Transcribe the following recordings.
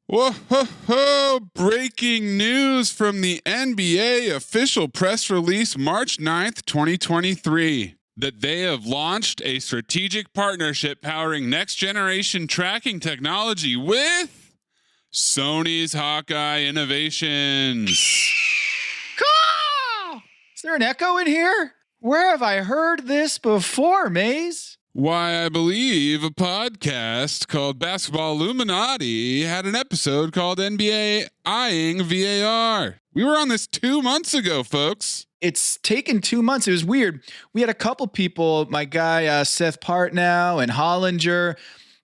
Whoa, breaking news from the NBA official press release March 9th, 2023, that they have launched a strategic partnership powering next generation tracking technology with Sony's Hawkeye Innovations. Cool! Is there an echo in here? Where have I heard this before, Maze? Why, I believe a podcast called Basketball Illuminati had an episode called NBA Eyeing VAR. We were on this 2 months ago, folks. It's taken 2 months. It was weird. We had a couple people, my guy Seth Partnow and Hollinger,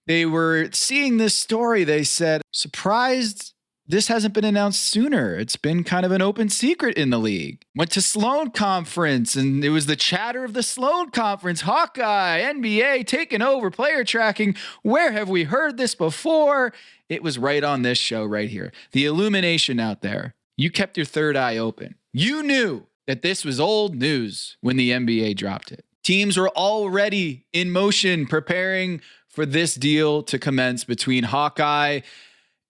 they were seeing this story. They said, surprised this hasn't been announced sooner. It's been kind of an open secret in the league. Went to Sloan Conference, and it was the chatter of the Sloan Conference. Hawkeye, NBA, taking over player tracking. Where have we heard this before? It was right on this show right here. The Illumination out there. You kept your third eye open. You knew that this was old news when the NBA dropped it. Teams were already in motion preparing for this deal to commence between Hawkeye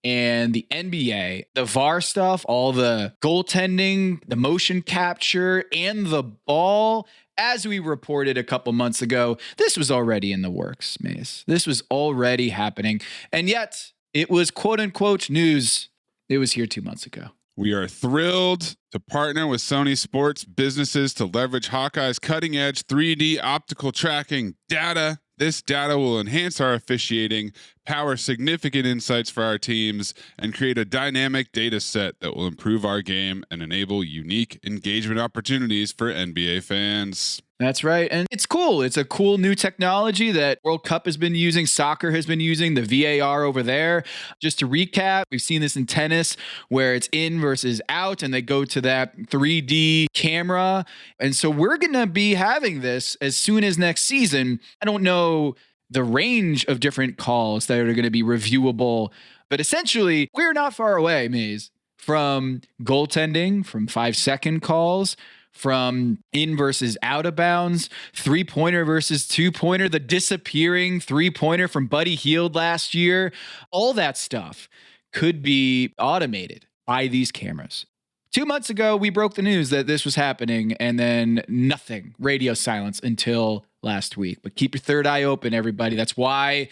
and the NBA. The VAR stuff, all the goaltending, the motion capture, and the ball, as we reported a couple months ago, this was already in the works, Mace. This was already happening. And yet, it was quote-unquote news. It was here 2 months ago. We are thrilled to partner with Sony Sports businesses to leverage Hawkeye's cutting-edge 3D optical tracking data. This data will enhance our officiating, power significant insights for our teams, and create a dynamic data set that will improve our game and enable unique engagement opportunities for NBA fans. That's right. And it's cool. It's a cool new technology that World Cup has been using. Soccer has been using the VAR over there. Just to recap, we've seen this in tennis where it's in versus out and they go to that 3D camera. And so we're going to be having this as soon as next season. I don't know the range of different calls that are going to be reviewable, but essentially we're not far away, Maze, from goaltending, from 5-second calls, from in versus out of bounds, 3-pointer versus 2-pointer, the disappearing 3-pointer from Buddy Hield last year. All that stuff could be automated by these cameras. 2 months ago, we broke the news that this was happening, and then nothing, radio silence until last week. But keep your third eye open, everybody. That's why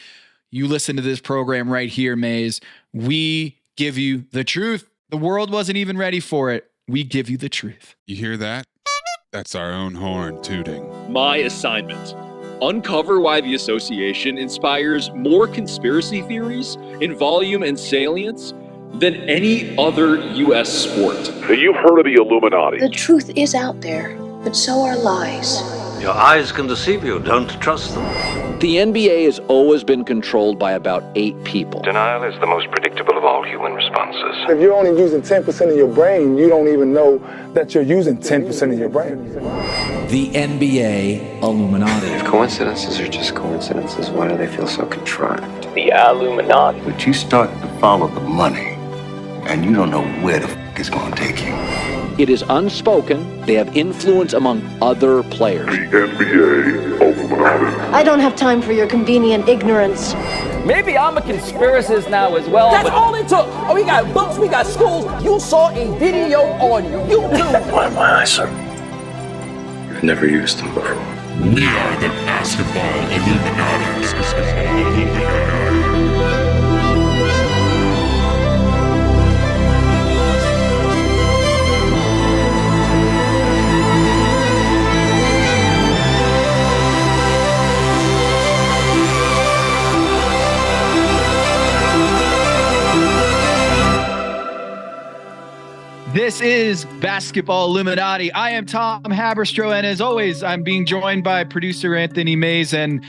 you listen to this program right here, Maze. We give you the truth. The world wasn't even ready for it. We give you the truth. You hear that? That's our own horn tooting. My assignment: uncover why the association inspires more conspiracy theories in volume and salience than any other U.S. sport. You've heard of the Illuminati. The truth is out there, but so are lies. Your eyes can deceive you. Don't trust them. The NBA has always been controlled by about 8 people. Denial is the most predictable of all human responses. If you're only using 10% of your brain, you don't even know that you're using 10% of your brain. The NBA Illuminati. If coincidences are just coincidences, why do they feel so contrived? The Illuminati. But you start to follow the money, and you don't know where the it's going to take you. It is unspoken. They have influence among other players. The NBA Illuminati. I don't have time for your convenient ignorance. Maybe I'm a conspiracist now as well. That's all it took. Oh, we got books, we got schools. You saw a video on YouTube. My eyes, sir. I've never used them before. We are the Basketball Illuminati. This is Basketball Illuminati. I am Tom Haberstroh, and as always, I'm being joined by producer Anthony Mays. And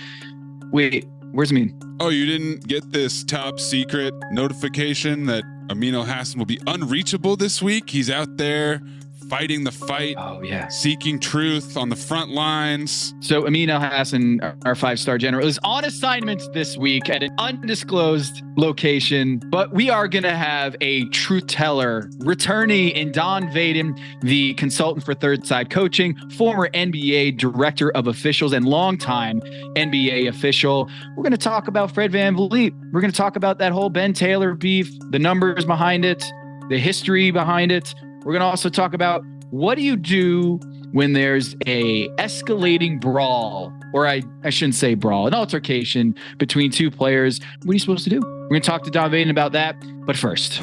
wait, where's Amin? Oh, you didn't get this top secret notification that Amin El Hassan will be unreachable this week? He's out there fighting the fight. Oh, yeah. Seeking truth on the front lines. So Amin Al-Hassan, our 5-star general, is on assignment this week at an undisclosed location, but we are going to have a truth teller returnee in Don Vaden, the consultant for Third Side Coaching, former NBA director of officials and longtime NBA official. We're going to talk about Fred VanVleet. We're going to talk about that whole Ben Taylor beef, the numbers behind it, the history behind it. We're going to also talk about what do you do when there's a escalating brawl, or I shouldn't say brawl, an altercation between two players. What are you supposed to do? We're going to talk to Don Vaden about that. But first,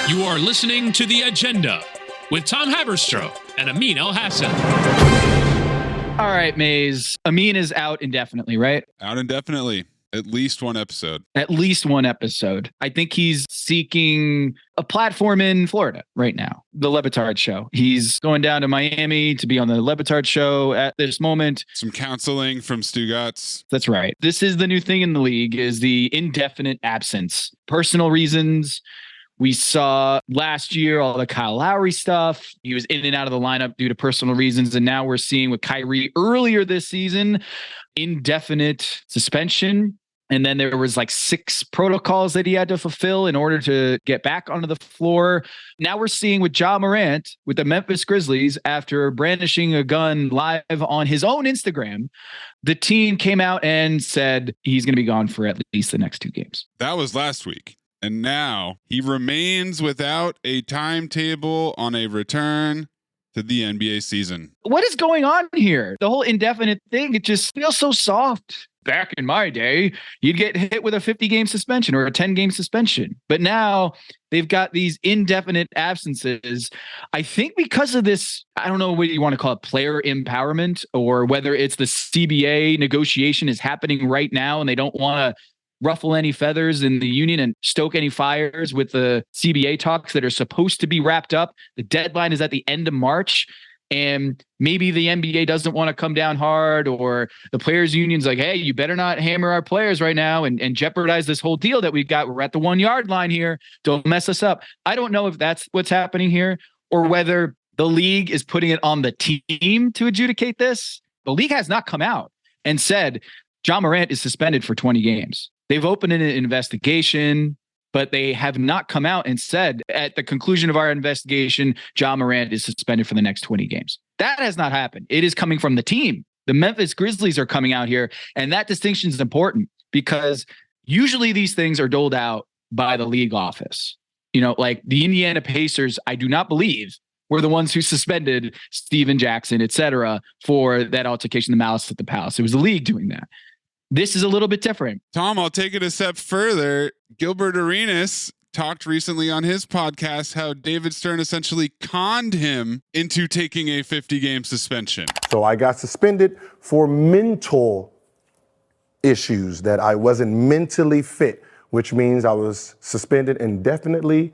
You are listening to The Agenda with Tom Haberstroh and Amin Al-Hassan. all right, Maze, Amin is out indefinitely, right? Out indefinitely. At least one episode. At least one episode. I think he's seeking a platform in Florida right now. The Le Batard show. He's going down to Miami to be on the Le Batard show at this moment. Some counseling from Stugatz. That's right. This is the new thing in the league, is the indefinite absence. Personal reasons. We saw last year all the Kyle Lowry stuff. He was in and out of the lineup due to personal reasons. And now we're seeing with Kyrie earlier this season, indefinite suspension. And then there was like 6 protocols that he had to fulfill in order to get back onto the floor. Now we're seeing with Ja Morant with the Memphis Grizzlies, after brandishing a gun live on his own Instagram, the team came out and said he's going to be gone for at least the next 2 games. That was last week. And now he remains without a timetable on a return to the NBA season. What is going on here? The whole indefinite thing, it just feels so soft. Back in my day, you'd get hit with a 50-game suspension or a 10-game suspension. But now they've got these indefinite absences. I think because of this, I don't know what you want to call it, player empowerment, or whether it's the CBA negotiation is happening right now and they don't want to ruffle any feathers in the union and stoke any fires with the CBA talks that are supposed to be wrapped up. The deadline is at the end of March. And maybe the NBA doesn't want to come down hard, or the players union's like, hey, you better not hammer our players right now and jeopardize this whole deal that we've got. We're at the 1-yard line here. Don't mess us up. I don't know if that's what's happening here, or whether the league is putting it on the team to adjudicate this. The league has not come out and said Ja Morant is suspended for 20 games. They've opened an investigation, but they have not come out and said at the conclusion of our investigation, Ja Morant is suspended for the next 20 games. That has not happened. It is coming from the team. The Memphis Grizzlies are coming out here, and that distinction is important because usually these things are doled out by the league office. You know, like the Indiana Pacers, I do not believe were the ones who suspended Steven Jackson, et cetera, for that altercation, the malice at the palace. It was the league doing that. This is a little bit different. Tom, I'll take it a step further. Gilbert Arenas talked recently on his podcast how David Stern essentially conned him into taking a 50-game suspension. So I got suspended for mental issues, that I wasn't mentally fit, which means I was suspended indefinitely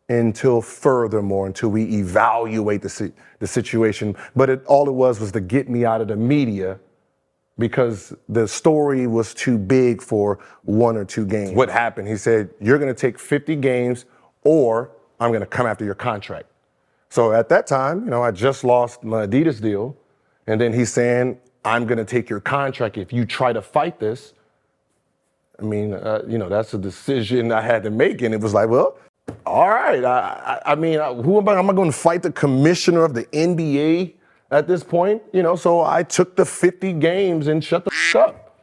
until we evaluate the situation. But all it was to get me out of the media, because the story was too big for 1 or 2 games. What happened? He said, you're going to take 50 games or I'm going to come after your contract. So at that time, you know, I just lost my Adidas deal. And then he's saying, I'm going to take your contract if you try to fight this. I mean, you know, that's a decision I had to make. And it was like, well, all right. I mean, who am I going to fight the commissioner of the NBA at this point? You know, so I took the 50 games and shut the up,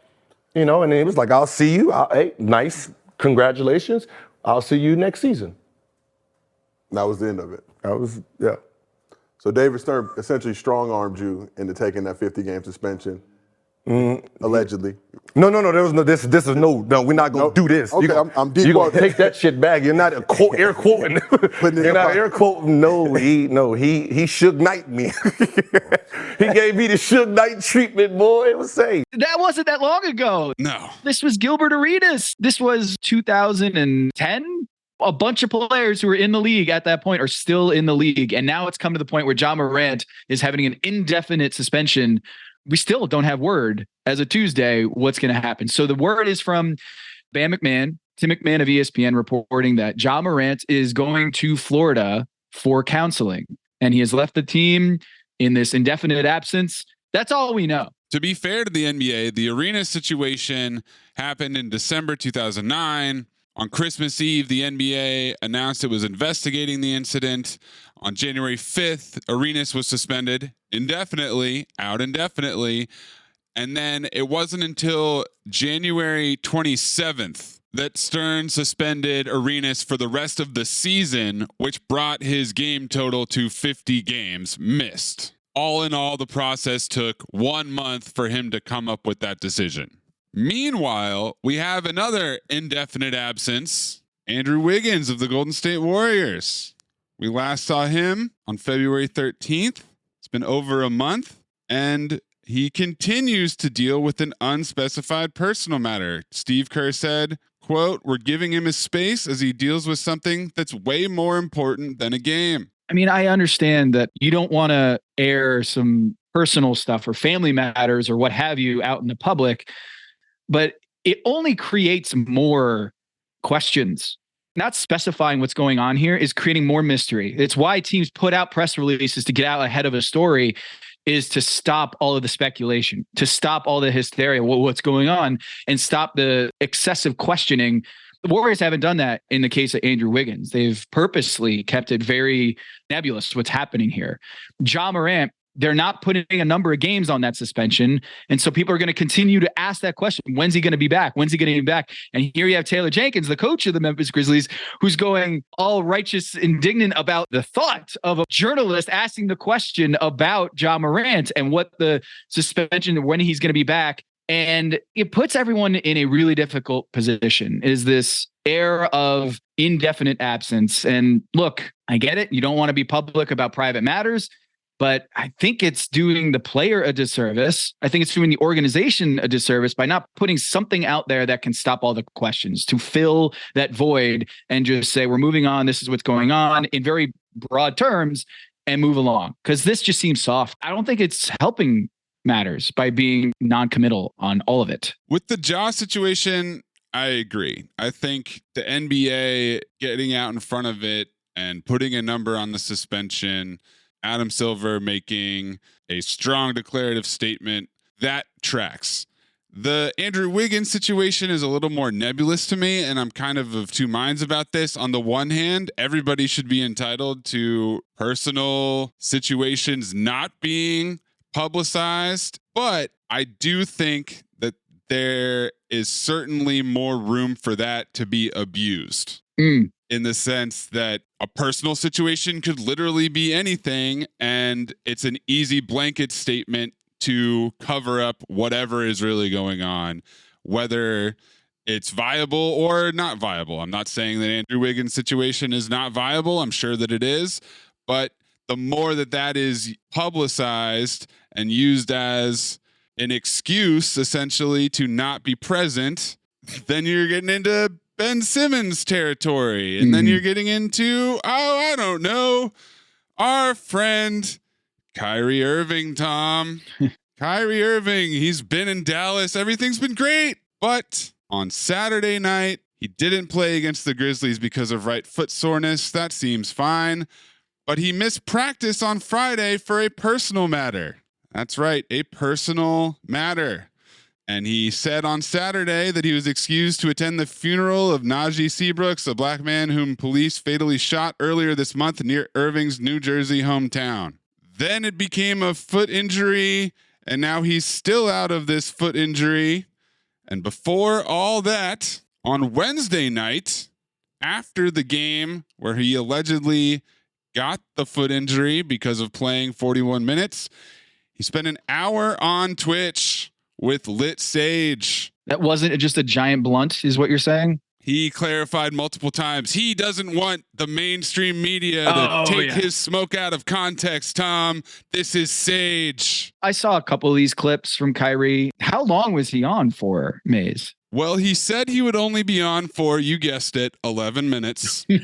you know, and it was like, I'll see you. Hey, nice. Congratulations. I'll see you next season. That was the end of it. That was, yeah. So David Stern essentially strong-armed you into taking that 50-game suspension, allegedly. No. There was no. This is no. We're not gonna do this. Okay, I'm deep. You're gonna take that shit back. You're not air quoting. You're not air quoting. No. He Suge Knight me. He gave me the Suge Knight treatment, boy. It was safe. That wasn't that long ago. No. This was Gilbert Arenas. This was 2010. A bunch of players who were in the league at that point are still in the league. And now it's come to the point where Ja Morant is having an indefinite suspension. We still don't have word as of Tuesday what's going to happen. So the word is from Bam McMahon, Tim McMahon of ESPN reporting that Ja Morant is going to Florida for counseling, and he has left the team in this indefinite absence. That's all we know. To be fair to the NBA, the arena situation happened in December 2009. On Christmas Eve, the NBA announced it was investigating the incident. On January 5th, Arenas was suspended indefinitely, out indefinitely. And then it wasn't until January 27th that Stern suspended Arenas for the rest of the season, which brought his game total to 50 games missed. All in all, the process took 1 month for him to come up with that decision. Meanwhile, we have another indefinite absence, Andrew Wiggins of the Golden State Warriors. We last saw him on February 13th. It's been over a month, and he continues to deal with an unspecified personal matter. Steve Kerr said, quote, "We're giving him his space as he deals with something that's way more important than a game." I mean, I understand that you don't want to air some personal stuff or family matters or what have you out in the public, but it only creates more questions. Not specifying what's going on here is creating more mystery. It's why teams put out press releases to get out ahead of a story, is to stop all of the speculation, to stop all the hysteria, what's going on, and stop the excessive questioning. The Warriors haven't done that in the case of Andrew Wiggins. They've purposely kept it very nebulous what's happening here. Ja Morant, they're not putting a number of games on that suspension. And so people are going to continue to ask that question. When's he going to be back? When's he going to be back? And here you have Taylor Jenkins, the coach of the Memphis Grizzlies, who's going all righteous, indignant about the thought of a journalist asking the question about Ja Morant and what the suspension, when he's going to be back. And it puts everyone in a really difficult position, is this air of indefinite absence. And look, I get it. You don't want to be public about private matters, but I think it's doing the player a disservice. I think it's doing the organization a disservice by not putting something out there that can stop all the questions, to fill that void and just say, we're moving on. This is what's going on in very broad terms and move along. Because this just seems soft. I don't think it's helping matters by being non-committal on all of it. With the Ja situation, I agree. I think the NBA getting out in front of it and putting a number on the suspension, Adam Silver making a strong declarative statement, that tracks. The Andrew Wiggins situation is a little more nebulous to me, and I'm kind of two minds about this. On the one hand, everybody should be entitled to personal situations not being publicized, but I do think that there is certainly more room for that to be abused. In the sense that a personal situation could literally be anything, and it's an easy blanket statement to cover up whatever is really going on, whether it's viable or not viable. I'm not saying that Andrew Wiggins' situation is not viable. I'm sure that it is, but the more that that is publicized and used as an excuse, essentially, to not be present, then you're getting into Ben Simmons territory. And then you're getting into, I don't know, our friend Kyrie Irving, Tom. Kyrie Irving, he's been in Dallas. Everything's been great. But on Saturday night, he didn't play against the Grizzlies because of right foot soreness. That seems fine. But he missed practice on Friday for a personal matter. That's right, a personal matter. And he said on Saturday that he was excused to attend the funeral of Najee Seabrooks, a black man whom police fatally shot earlier this month near Irving's New Jersey hometown. Then it became a foot injury, and now he's still out of this foot injury. And before all that, on Wednesday night, after the game where he allegedly got the foot injury because of playing 41 minutes, he spent an hour on Twitch with Lit Sage. That wasn't just a giant blunt, is what you're saying? He clarified multiple times he doesn't want the mainstream media to take his smoke out of context, Tom. This is Sage. I saw a couple of these clips from Kyrie. How long was he on for, Maze? Well, he said he would only be on for, you guessed it, 11 minutes. No.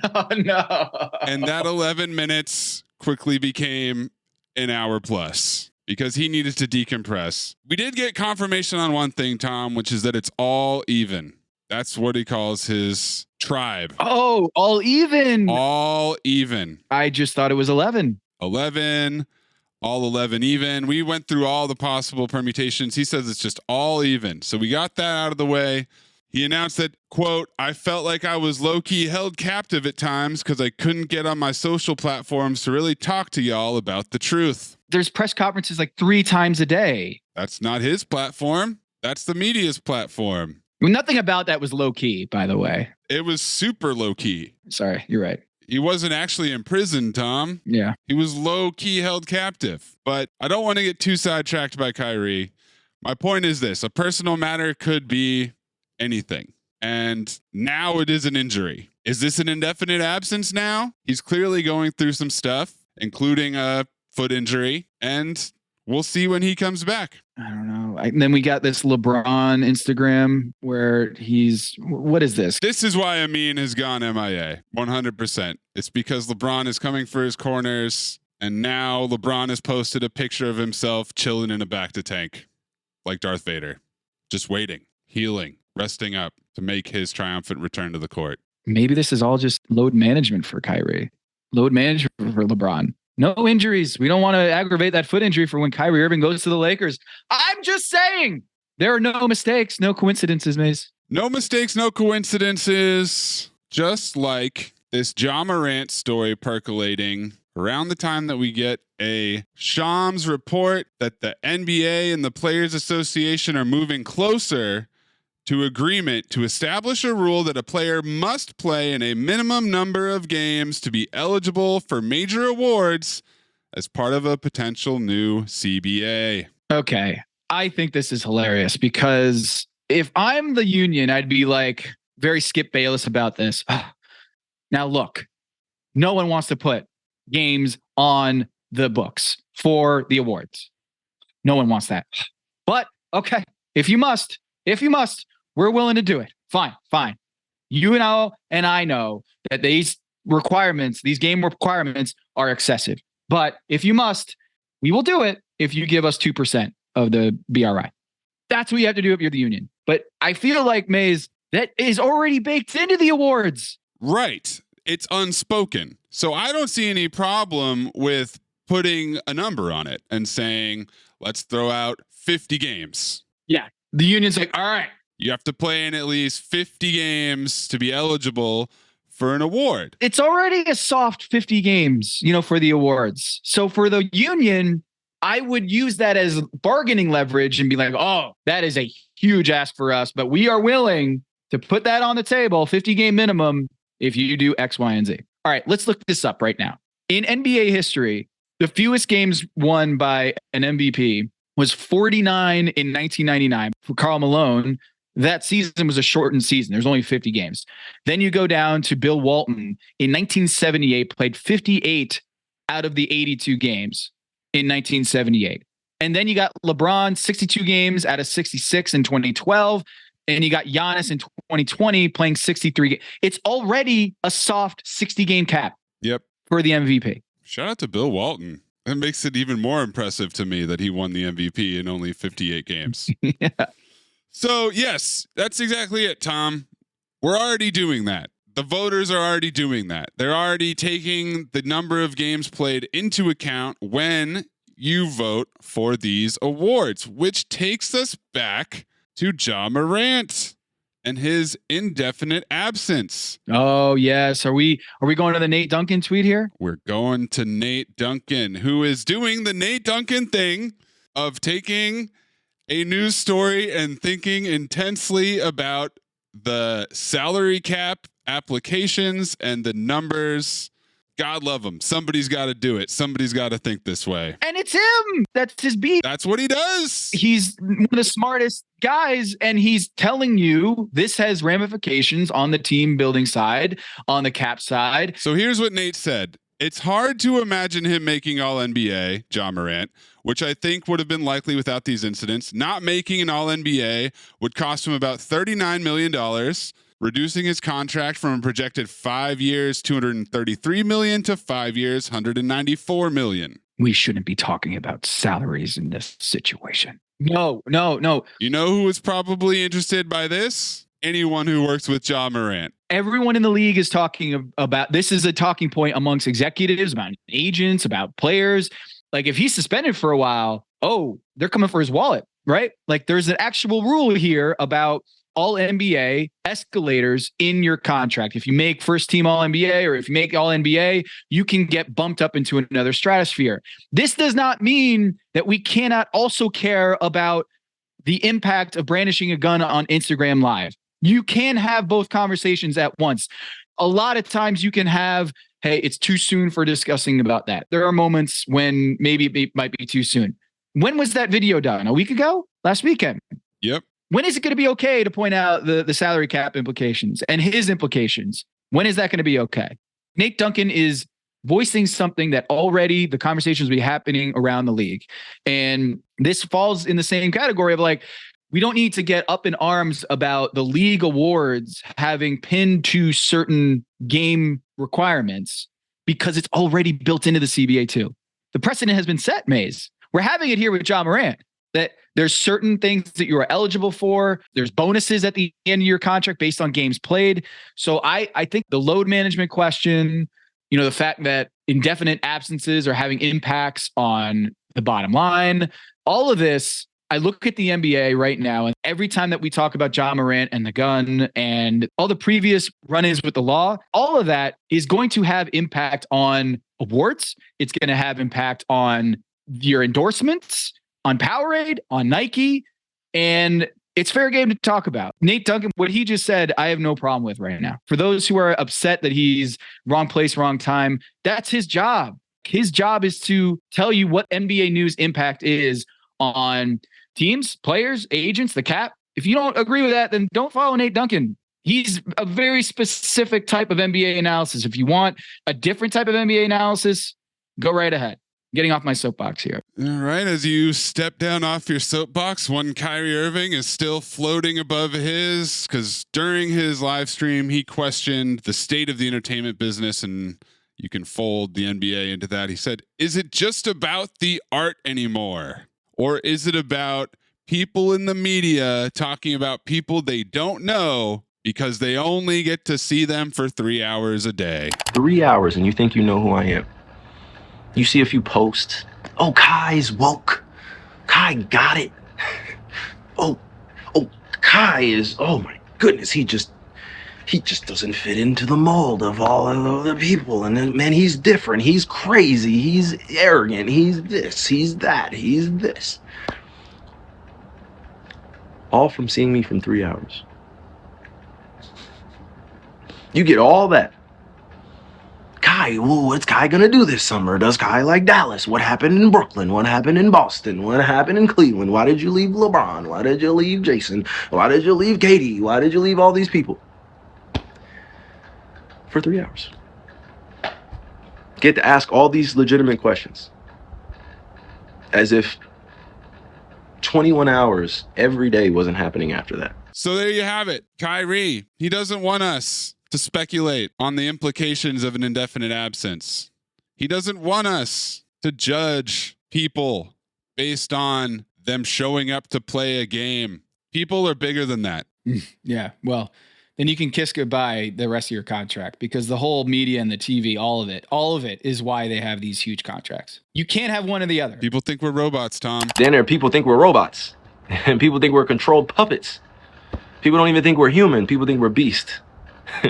And that 11 minutes quickly became an hour plus because he needed to decompress. We did get confirmation on one thing, Tom, which is that it's all even. That's what he calls his tribe. Oh, all even. All even. I just thought it was 11. 11, all 11 even. We went through all the possible permutations. He says it's just all even. So we got that out of the way. He announced that, quote, I felt like I was low-key held captive at times because I couldn't get on my social platforms to really talk to y'all about the truth. There's press conferences like 3 times a day. That's not his platform. That's the media's platform. Nothing about that was low-key, by the way. It was super low-key. Sorry, you're right. He wasn't actually in prison, Tom. Yeah. He was low-key held captive. But I don't want to get too sidetracked by Kyrie. My point is this. A personal matter could be anything. And now it is an injury. Is this an indefinite absence now? He's clearly going through some stuff, including a foot injury. And we'll see when he comes back. I don't know. And then we got this LeBron Instagram where what is this? This is why Amin has gone MIA. 100%. It's because LeBron is coming for his corners. And now LeBron has posted a picture of himself chilling in a Bacta tank like Darth Vader, just waiting, healing, resting up to make his triumphant return to the court. Maybe this is all just load management for Kyrie. Load management for LeBron. No injuries. We don't want to aggravate that foot injury for when Kyrie Irving goes to the Lakers. I'm just saying there are no mistakes, no coincidences, Maze. No mistakes, no coincidences. Just like this Ja Morant story percolating around the time that we get a Shams report that the NBA and the Players Association are moving closer to agreement to establish a rule that a player must play in a minimum number of games to be eligible for major awards as part of a potential new CBA. Okay. I think this is hilarious because if I'm the union, I'd be like very Skip Bayless about this. Now, look, no one wants to put games on the books for the awards. No one wants that. But okay, if you must, we're willing to do it. Fine. You know, and I know that these game requirements are excessive. But if you must, we will do it if you give us 2% of the BRI. That's what you have to do if you're the union. But I feel like, Maze, that is already baked into the awards. Right. It's unspoken. So I don't see any problem with putting a number on it and saying, let's throw out 50 games. Yeah. The union's like, all right. You have to play in at least 50 games to be eligible for an award. It's already a soft 50 games, for the awards. So for the union, I would use that as bargaining leverage and be like, oh, that is a huge ask for us, but we are willing to put that on the table, 50 game minimum, if you do X, Y, and Z. All right, let's look this up right now. In NBA history, the fewest games won by an MVP was 49 in 1999 for Karl Malone. That season was a shortened season. There's only 50 games. Then you go down to Bill Walton in 1978, played 58 out of the 82 games in 1978. And then you got LeBron, 62 games out of 66 in 2012. And you got Giannis in 2020 playing 63 games. It's already a soft 60 game cap. Yep. For the MVP. Shout out to Bill Walton. That makes it even more impressive to me that he won the MVP in only 58 games. Yeah. So, yes, that's exactly it, Tom. We're already doing that. The voters are already doing that. They're already taking the number of games played into account when you vote for these awards, which takes us back to Ja Morant and his indefinite absence. Oh, yes. Are we going to the Nate Duncan tweet here? We're going to Nate Duncan, who is doing the Nate Duncan thing of taking a news story and thinking intensely about the salary cap applications and the numbers. God love him. Somebody's got to do it. Somebody's got to think this way. And it's him. That's his beat. That's what he does. He's one of the smartest guys, and he's telling you this has ramifications on the team building side, on the cap side. So here's what Nate said. It's hard to imagine him making All-NBA, Ja Morant, which I think would have been likely without these incidents. Not making an All-NBA would cost him about $39 million, reducing his contract from a projected 5 years, $233 million to 5 years, $194 million. We shouldn't be talking about salaries in this situation. No. You know who was probably interested by this? anyone who works with Ja Morant. Everyone in the league is talking about this. Is a talking point amongst executives, about agents, about players. Like if he's suspended for a while, they're coming for his wallet, right? Like there's an actual rule here about all NBA escalators in your contract. If you make first team all NBA or if you make all NBA, you can get bumped up into another stratosphere. This does not mean that we cannot also care about the impact of brandishing a gun on Instagram Live. You can have both conversations at once. A lot of times you can have, hey, it's too soon for discussing about that. There are moments when maybe it might be too soon. When was that video done? A week ago? Last weekend? Yep. When is it going to be okay to point out the salary cap implications and his implications? When is that going to be okay? Nate Duncan is voicing something that already the conversations will be happening around the league. And this falls in the same category of like, we don't need to get up in arms about the league awards having pinned to certain game requirements because it's already built into the CBA too. The precedent has been set, Maze. We're having it here with Ja Morant, that there's certain things that you are eligible for. There's bonuses at the end of your contract based on games played. So I think the load management question, the fact that indefinite absences are having impacts on the bottom line, all of this, I look at the NBA right now, and every time that we talk about Ja Morant and the gun and all the previous run-ins with the law, all of that is going to have impact on awards. It's going to have impact on your endorsements, on Powerade, on Nike, and it's fair game to talk about. Nate Duncan, what he just said, I have no problem with right now. For those who are upset that he's wrong place, wrong time, that's his job. His job is to tell you what NBA news impact is on teams, players, agents, the cap. If you don't agree with that, then don't follow Nate Duncan. He's a very specific type of NBA analysis. If you want a different type of NBA analysis, go right ahead. Getting off my soapbox here. All right. As you step down off your soapbox, one Kyrie Irving is still floating above his, because during his live stream, he questioned the state of the entertainment business, and you can fold the NBA into that. He said, is it just about the art anymore? Or is it about people in the media talking about people they don't know because they only get to see them for 3 hours a day? 3 hours and you think you know who I am. You see a few posts. Oh, Kai's woke. Kai got it. Oh, Kai is, oh my goodness, he just doesn't fit into the mold of all of the people. And then, man, he's different. He's crazy. He's arrogant. He's this. He's that. He's this. All from seeing me from 3 hours. You get all that. Kai, what's Kai gonna do this summer? Does Kai like Dallas? What happened in Brooklyn? What happened in Boston? What happened in Cleveland? Why did you leave LeBron? Why did you leave Jason? Why did you leave Katie? Why did you leave all these people? For 3 hours. Get to ask all these legitimate questions. As if 21 hours every day wasn't happening after that. So there you have it. Kyrie, he doesn't want us to speculate on the implications of an indefinite absence. He doesn't want us to judge people based on them showing up to play a game. People are bigger than that. Yeah, well, then you can kiss goodbye the rest of your contract, because the whole media and the TV, all of it is why they have these huge contracts. You can't have one or the other. People think we're robots, Tom. Then there are people think we're robots. And people think we're controlled puppets. People don't even think we're human. People think we're beast.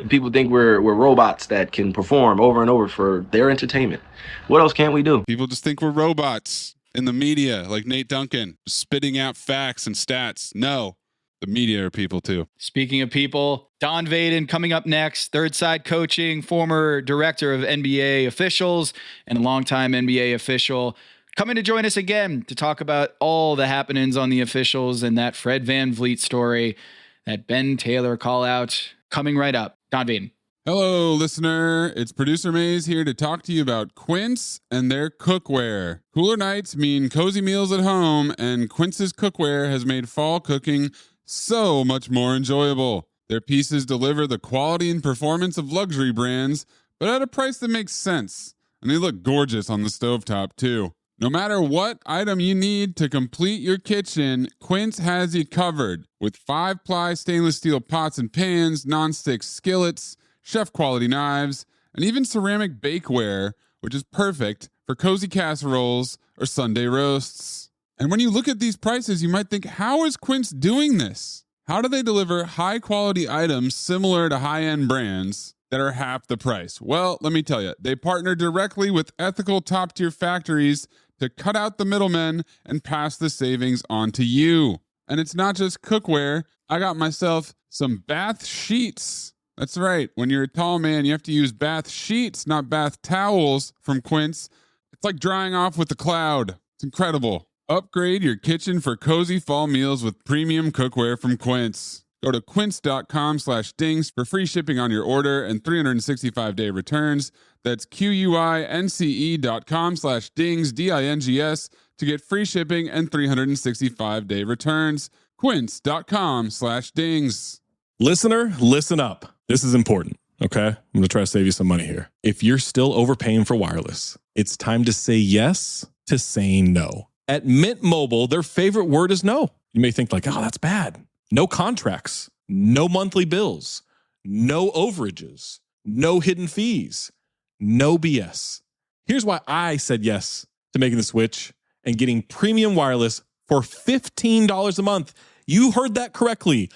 People think we're robots that can perform over and over for their entertainment. What else can't we do? People just think we're robots in the media, like Nate Duncan, spitting out facts and stats. No, the media are people too. Speaking of people, Don Vaden coming up next, Third Side Coaching, former director of NBA officials and a longtime NBA official, coming to join us again to talk about all the happenings on the officials and that Fred VanVleet story, that Ben Taylor call out. Coming right up. Don Vaden. Hello, listener. It's Producer Maze here to talk to you about Quince and their cookware. Cooler nights mean cozy meals at home, and Quince's cookware has made fall cooking so much more enjoyable. Their pieces deliver the quality and performance of luxury brands, but at a price that makes sense. And they look gorgeous on the stovetop, too. No matter what item you need to complete your kitchen, Quince has you covered with 5-ply stainless steel pots and pans, nonstick skillets, chef-quality knives, and even ceramic bakeware, which is perfect for cozy casseroles or Sunday roasts. And when you look at these prices, you might think, how is Quince doing this? How do they deliver high-quality items similar to high-end brands that are half the price? Well, let me tell you, they partner directly with ethical top-tier factories to cut out the middlemen and pass the savings on to you. And it's not just cookware. I got myself some bath sheets. That's right. When you're a tall man, you have to use bath sheets, not bath towels from Quince. It's like drying off with a cloud. It's incredible. Upgrade your kitchen for cozy fall meals with premium cookware from Quince. Go to quince.com/dings for free shipping on your order and 365-day returns. That's QUINCE.com/dings, DINGS, to get free shipping and 365-day returns. Quince.com/dings. Listener, listen up. This is important, okay? I'm going to try to save you some money here. If you're still overpaying for wireless, it's time to say yes to saying no. At Mint Mobile, their favorite word is no. You may think like, oh, that's bad. No contracts, no monthly bills, no overages, no hidden fees, no BS. Here's why I said yes to making the switch and getting premium wireless for $15 a month. You heard that correctly.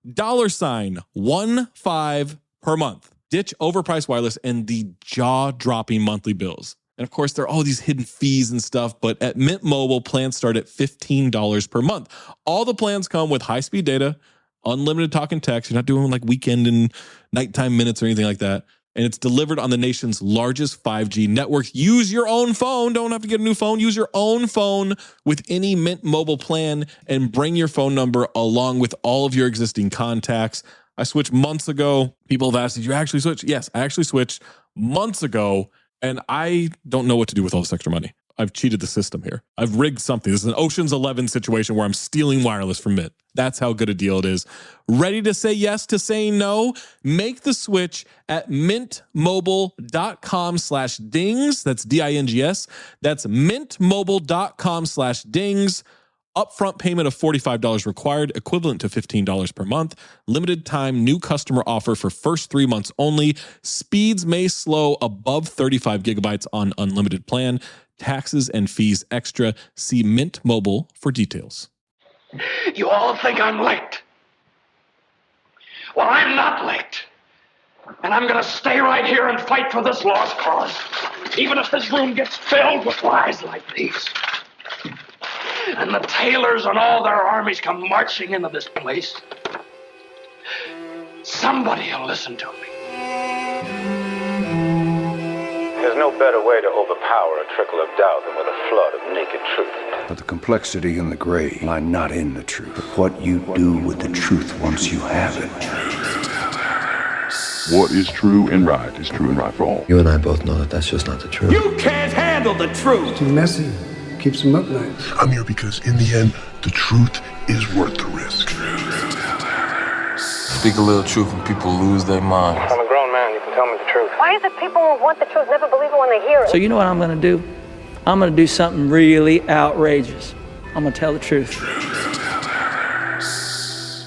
$15 per month. Ditch overpriced wireless and the jaw-dropping monthly bills. And of course, there are all these hidden fees and stuff, but at Mint Mobile, plans start at $15 per month. All the plans come with high-speed data, unlimited talk and text. You're not doing like weekend and nighttime minutes or anything like that. And it's delivered on the nation's largest 5G network. Use your own phone. Don't have to get a new phone. Use your own phone with any Mint Mobile plan and bring your phone number along with all of your existing contacts. I switched months ago. People have asked, did you actually switch? Yes, I actually switched months ago. And I don't know what to do with all this extra money. I've cheated the system here. I've rigged something. This is an Ocean's 11 situation where I'm stealing wireless from Mint. That's how good a deal it is. Ready to say yes to saying no? Make the switch at mintmobile.com/dings. That's DINGS. That's mintmobile.com/dings. Upfront payment of $45 required, equivalent to $15 per month. Limited time new customer offer for first 3 months only. Speeds may slow above 35 gigabytes on unlimited plan. Taxes and fees extra. See Mint Mobile for details. You all think I'm late. Well, I'm not late. And I'm going to stay right here and fight for this lost cause. Even if this room gets filled with lies like these. And the Taylors and all their armies come marching into this place. Somebody will listen to me. There's no better way to overpower a trickle of doubt than with a flood of naked truth. But the complexity and the gray lie not in the truth, but what you do with the truth once you have it. What is true and right is true and right for all. You and I both know that that's just not the truth. You can't handle the truth. It's too messy. Keeps them up nights. I'm here because in the end, the truth is worth the risk. Speak a little truth and people lose their minds. I'm a grown man, you can tell me the truth. Why is it people who want the truth never believe it when they hear it? So you know what I'm going to do? I'm going to do something really outrageous. I'm going to tell the truth.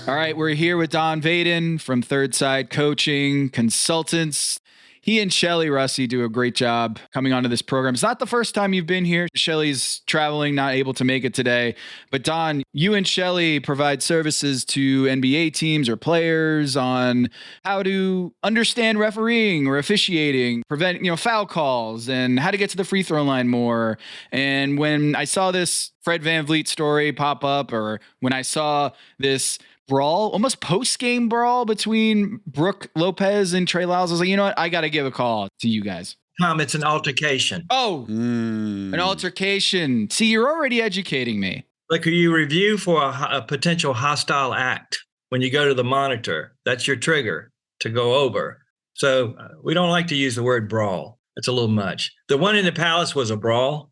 All right, we're here with Don Vaden from Third Side Coaching Consultants. He and Shelly Russi do a great job coming onto this program. It's not the first time you've been here. Shelly's traveling, not able to make it today. But Don, you and Shelly provide services to NBA teams or players on how to understand refereeing or officiating, prevent, foul calls, and how to get to the free throw line more. And when I saw this Fred VanVleet story pop up, or when I saw this brawl, almost post-game brawl between Brooke Lopez and Trey Lyles, I was like, you know what? I got to give a call to you guys. Tom, it's an altercation. Oh, an altercation. See, you're already educating me. Like you review for a potential hostile act when you go to the monitor. That's your trigger to go over. So we don't like to use the word brawl. It's a little much. The one in the palace was a brawl.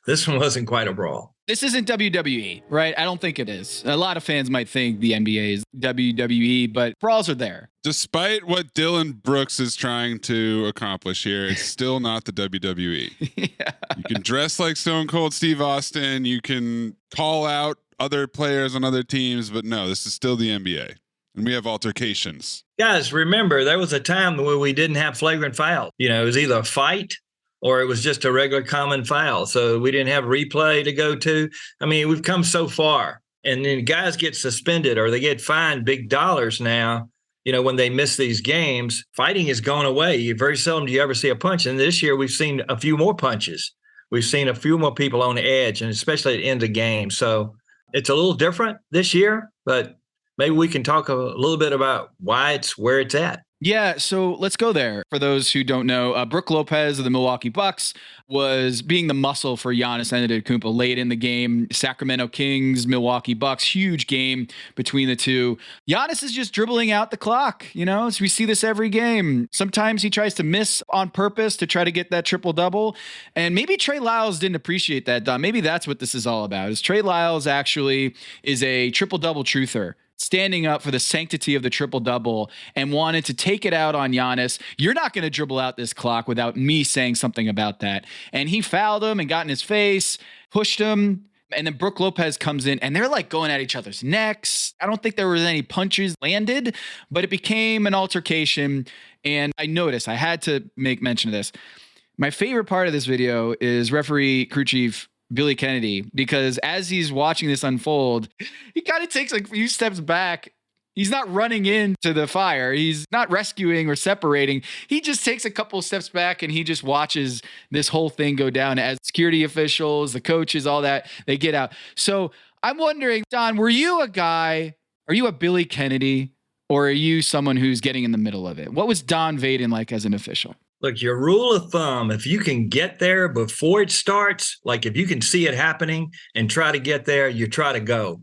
This one wasn't quite a brawl. This isn't WWE, right? I don't think it is. A lot of fans might think the NBA is WWE, but brawls are there. Despite what Dylan Brooks is trying to accomplish here, it's still not the WWE. Yeah. You can dress like Stone Cold Steve Austin. You can call out other players on other teams, but no, this is still the NBA. And we have altercations. Guys, remember, there was a time where we didn't have flagrant foul. You know, it was either a fight or it was just a regular common foul. So we didn't have replay to go to. I mean, we've come so far. And then guys get suspended or they get fined big dollars now. You know, when they miss these games, fighting has gone away. Very seldom do you ever see a punch. And this year we've seen a few more punches. We've seen a few more people on the edge, and especially at the end of the game. So it's a little different this year, but maybe we can talk a little bit about why it's where it's at. Yeah, so let's go there. For those who don't know, Brook Lopez of the Milwaukee Bucks was being the muscle for Giannis Antetokounmpo late in the game. Sacramento Kings, Milwaukee Bucks, huge game between the two. Giannis is just dribbling out the clock, you know, so we see this every game. Sometimes he tries to miss on purpose to try to get that triple-double, and maybe Trey Lyles didn't appreciate that, Don. Maybe that's what this is all about, is Trey Lyles actually is a triple-double truther, standing up for the sanctity of the triple-double and wanted to take it out on Giannis. You're not going to dribble out this clock without me saying something about that. And he fouled him and got in his face, pushed him. And then Brook Lopez comes in and they're like going at each other's necks. I don't think there was any punches landed, but it became an altercation. And I noticed, I had to make mention of this. My favorite part of this video is referee crew chief Billy Kennedy, because as he's watching this unfold, he kind of takes a few steps back. He's not running into the fire. He's not rescuing or separating. He just takes a couple of steps back and he just watches this whole thing go down as security officials, the coaches, all that, they get out. So I'm wondering, Don, are you a Billy Kennedy, or are you someone who's getting in the middle of it? What was Don Vaden like as an official? Look, your rule of thumb, if you can get there before it starts, like if you can see it happening and try to get there, you try to go.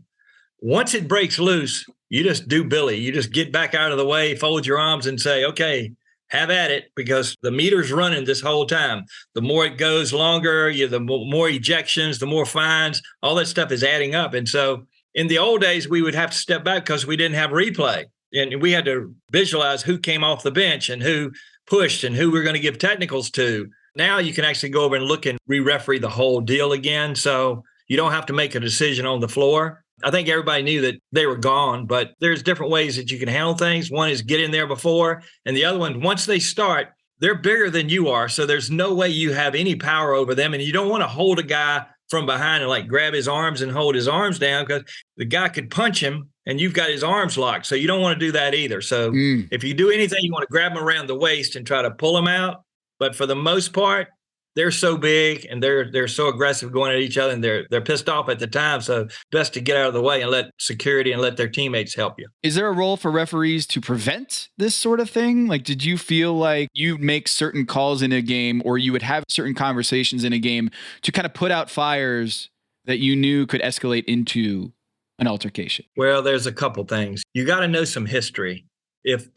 Once it breaks loose, you just do Billy. You just get back out of the way, fold your arms and say, okay, have at it, because the meter's running this whole time. The more it goes longer, the more ejections, the more fines, all that stuff is adding up. And so in the old days, we would have to step back because we didn't have replay. And we had to visualize who came off the bench and who pushed and who we're going to give technicals to. Now you can actually go over and look and re-referee the whole deal again. So you don't have to make a decision on the floor. I think everybody knew that they were gone, but there's different ways that you can handle things. One is get in there before, and the other one, once they start, they're bigger than you are. So there's no way you have any power over them. And you don't want to hold a guy from behind and like grab his arms and hold his arms down, because the guy could punch him and you've got his arms locked. So you don't want to do that either. So if you do anything, you want to grab him around the waist and try to pull him out. But for the most part, they're so big and they're so aggressive going at each other, and they're pissed off at the time. So best to get out of the way and let security and let their teammates help you. Is there a role for referees to prevent this sort of thing? Like, did you feel like you make certain calls in a game, or you would have certain conversations in a game to kind of put out fires that you knew could escalate into an altercation? Well, there's a couple things. You got to know some history. If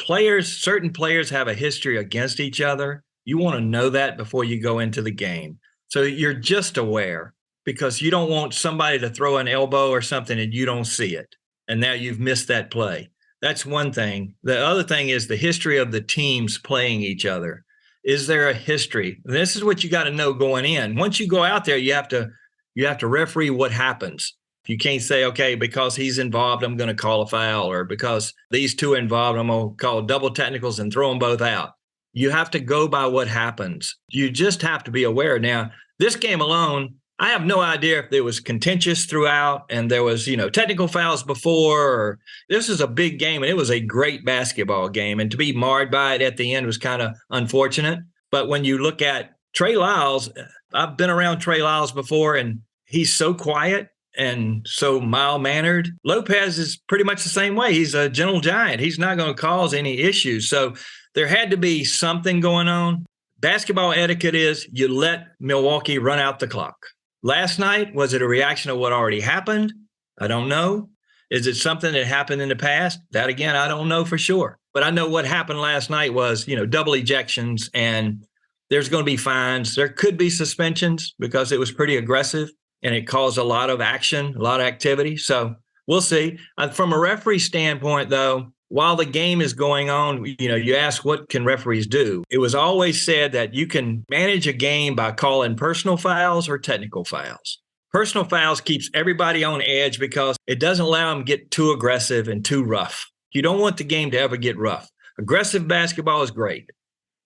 certain players have a history against each other, you want to know that before you go into the game. So you're just aware, because you don't want somebody to throw an elbow or something and you don't see it. And now you've missed that play. That's one thing. The other thing is the history of the teams playing each other. Is there a history? And this is what you got to know going in. Once you go out there, you have to referee what happens. You can't say, okay, because he's involved, I'm going to call a foul, or because these two are involved, I'm going to call double technicals and throw them both out. You have to go by what happens. You just have to be aware. Now, this game alone, I have no idea if it was contentious throughout and there was, technical fouls before. Or this is a big game, and it was a great basketball game. And to be marred by it at the end was kind of unfortunate. But when you look at Trey Lyles, I've been around Trey Lyles before, and he's so quiet and so mild-mannered. Lopez is pretty much the same way. He's a gentle giant. He's not going to cause any issues. So there had to be something going on. Basketball etiquette is you let Milwaukee run out the clock. Last night, was it a reaction of what already happened? I don't know. Is it something that happened in the past? That, again, I don't know for sure. But I know what happened last night was, double ejections, and there's going to be fines. There could be suspensions because it was pretty aggressive. and it caused a lot of action, a lot of activity. So we'll see. From a referee standpoint, though, while the game is going on, you ask what can referees do? It was always said that you can manage a game by calling personal fouls or technical fouls. Personal fouls keeps everybody on edge because it doesn't allow them to get too aggressive and too rough. You don't want the game to ever get rough. Aggressive basketball is great.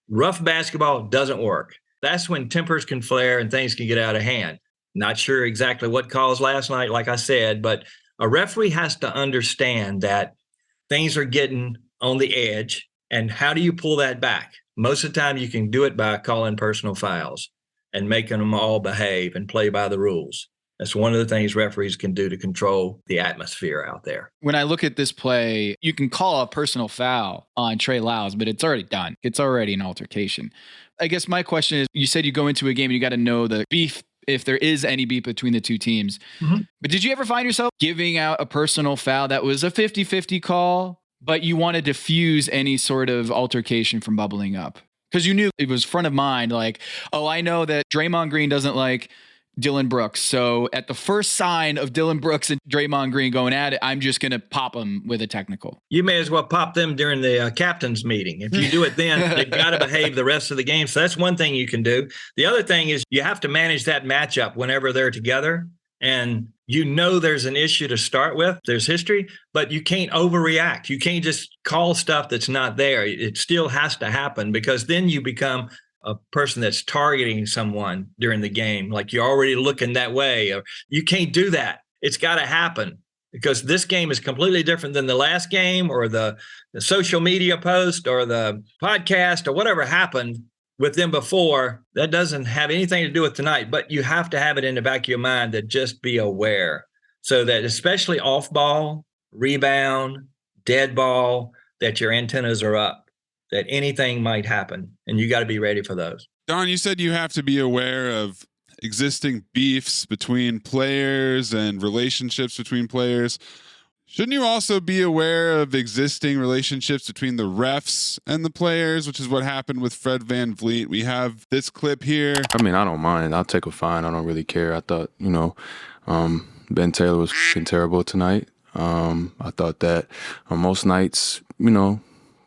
Rough basketball doesn't work. That's when tempers can flare and things can get out of hand. Not sure exactly what caused last night, like I said, but a referee has to understand that things are getting on the edge, and how do you pull that back? Most of the time you can do it by calling personal fouls and making them all behave and play by the rules. That's one of the things referees can do to control the atmosphere out there. When I look at this play, you can call a personal foul on Trey Lyles, but it's already done. It's already an altercation. I guess my question is, you said you go into a game and you got to know the beef, if there is any beef between the two teams. Mm-hmm. But did you ever find yourself giving out a personal foul that was a 50-50 call, but you want to diffuse any sort of altercation from bubbling up? Because you knew it was front of mind, like, oh, I know that Draymond Green doesn't like Dylan Brooks. So at the first sign of Dylan Brooks and Draymond Green going at it, I'm just going to pop them with a technical. You may as well pop them during the captain's meeting. If you do it then, they've got to behave the rest of the game. So that's one thing you can do. The other thing is you have to manage that matchup whenever they're together. And there's an issue to start with. There's history, but you can't overreact. You can't just call stuff that's not there. It still has to happen, because then you become a person that's targeting someone during the game, like you're already looking that way. You can't do that. It's got to happen, because this game is completely different than the last game or the social media post or the podcast or whatever happened with them before. That doesn't have anything to do with tonight, but you have to have it in the back of your mind to just be aware, so that especially off ball, rebound, dead ball, that your antennas are up, that anything might happen, and you got to be ready for those. Don, you said you have to be aware of existing beefs between players and relationships between players. Shouldn't you also be aware of existing relationships between the refs and the players, which is what happened with Fred VanVleet? We have this clip here. I mean, I don't mind. I'll take a fine. I don't really care. I thought, Ben Taylor was terrible tonight. I thought that on most nights,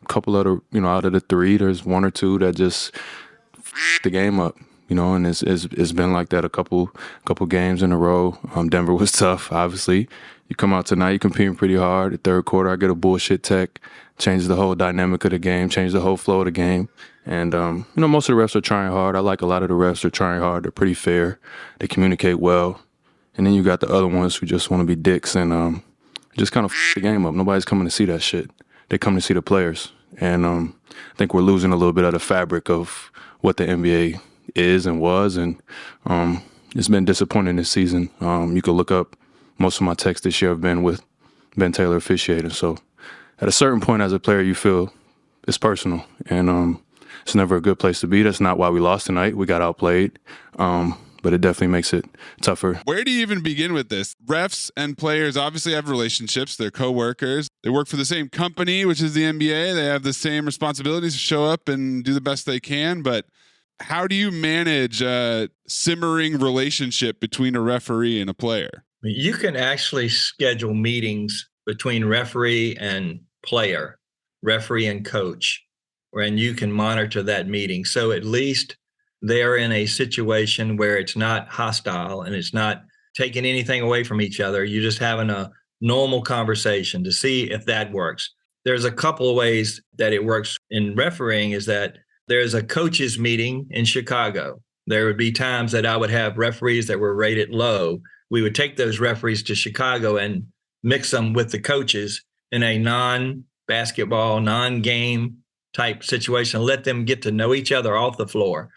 couple of out of the three, there's one or two that just the game up, and it's been like that a couple games in a row. Denver was tough, obviously. You come out tonight, you're competing pretty hard. The third quarter, I get a bullshit tech, changes the whole dynamic of the game, changes the whole flow of the game. And, most of the refs are trying hard. I like a lot of the refs are trying hard. They're pretty fair. They communicate well. And then you got the other ones who just want to be dicks and just kind of the game up. Nobody's coming to see that shit. They come to see the players. And I think we're losing a little bit of the fabric of what the NBA is and was. And it's been disappointing this season. You could look up most of my texts this year have been with Ben Taylor officiating. So at a certain point as a player, you feel it's personal. And it's never a good place to be. That's not why we lost tonight. We got outplayed. But it definitely makes it tougher. Where do you even begin with this? Refs and players obviously have relationships. They're co-workers. They work for the same company, which is the NBA. They have the same responsibilities to show up and do the best they can. But how do you manage a simmering relationship between a referee and a player? You can actually schedule meetings between referee and player, referee and coach, and you can monitor that meeting. So at least they're in a situation where it's not hostile and it's not taking anything away from each other. You're just having a normal conversation to see if that works. There's a couple of ways that it works in refereeing is that there's a coaches meeting in Chicago. There would be times that I would have referees that were rated low. We would take those referees to Chicago and mix them with the coaches in a non-basketball, non-game type situation, let them get to know each other off the floor.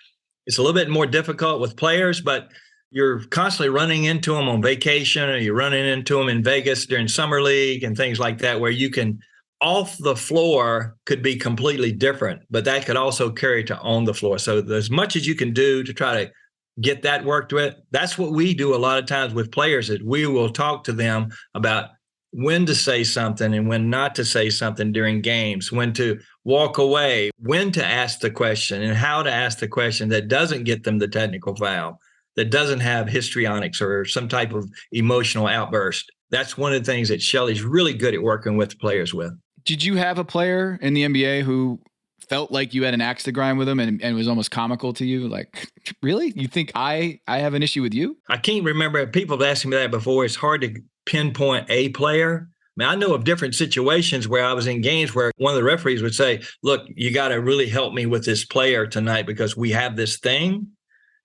It's a little bit more difficult with players, but you're constantly running into them on vacation, or you're running into them in Vegas during summer league and things like that, where you can off the floor could be completely different, but that could also carry to on the floor. So as much as you can do to try to get that worked with, that's what we do a lot of times with players, is we will talk to them about when to say something and when not to say something during games, when to walk away, when to ask the question and how to ask the question that doesn't get them the technical foul. that doesn't have histrionics or some type of emotional outburst. That's one of the things that Shelley's really good at working with players with. Did you have a player in the NBA who felt like you had an axe to grind with him and was almost comical to you? Like, really? You think I have an issue with you? I can't remember. People have asked me that before. It's hard to pinpoint a player. I mean, I know of different situations where I was in games where one of the referees would say, look, you got to really help me with this player tonight because we have this thing.